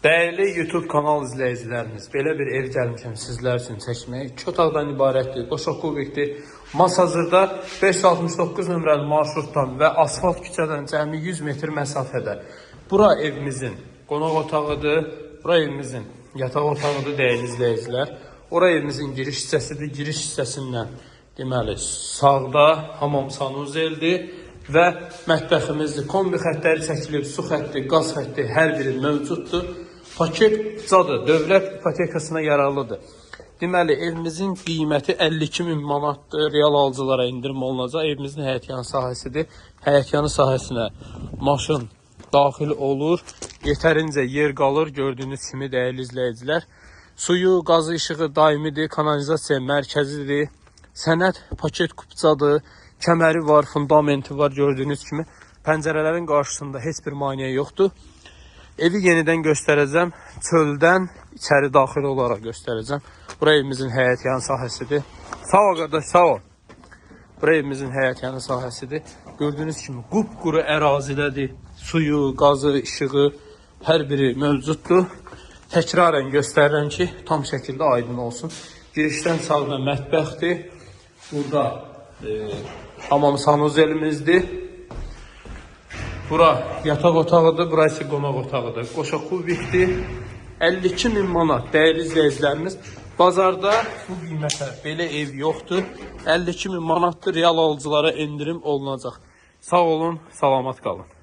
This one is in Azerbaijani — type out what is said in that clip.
Değerli YouTube kanal izləyicilərimiz, belə bir ev gəlmişəm sizlər üçün çəkməyə. 2 otaqdan ibarətdir, qoşa kubikdir. Masazırda 569 nömrəli marşrutdan və asfalt küçədən cəmi 100 metr məsafədə. Bura evimizin qonaq otağıdır, bura evimizin yataq otağıdır değerli izləyicilər. Ora evimizin giriş hissəsidir, giriş hissəsindən deməli sağda hamam sanuzeldir və mətbəximizdir. Kombi xəttləri çəkilib, su xətti, qaz xətti hər biri mövcuddur. Paket cadı, dövlət ipotekasına yararlıdır. Deməli, evimizin qiyməti 52.000 manatdır. Real alıcılara indirim olunacaq. Evimizin həyətyanı sahəsidir. Həyətyanı sahəsinə maşın daxil olur. Yetərincə yer qalır. Gördüyünüz kimi dəyərli izləyicilər. Suyu, qazı, işığı daimidir. Kanalizasiya mərkəzidir. Sənəd paket kupçadır. Kəməri var, fundamenti var. Gördüyünüz kimi pəncərələrin qarşısında heç bir maneə yoxdur. Evi yenidən göstərəcəm. Çöldən içəri daxil olaraq göstərəcəm. Bura evimizin həyətyanı sahəsidir. Sağ ol qardaş, sağ ol. Bura evimizin həyətyanı sahəsidir. Gördüyünüz kimi qupquru ərazidədir. Suyu, qazı, işığı hər biri mövcuddur. Təkrarən göstərirəm ki, tam şəkildə aydın olsun. Girişdən sağda mətbəxdir. Burada hamam sanuzelimizdir. Bura yataq otağıdır, burası qonaq otağıdır. Qoşa kubikdir. 52.000 manat dəyərli izləyicilərimiz. Bazarda bu qiymətə belə ev yoxdur. 52.000 manatdır, real alıcılara indirim olunacaq. Sağ olun, salamat qalın.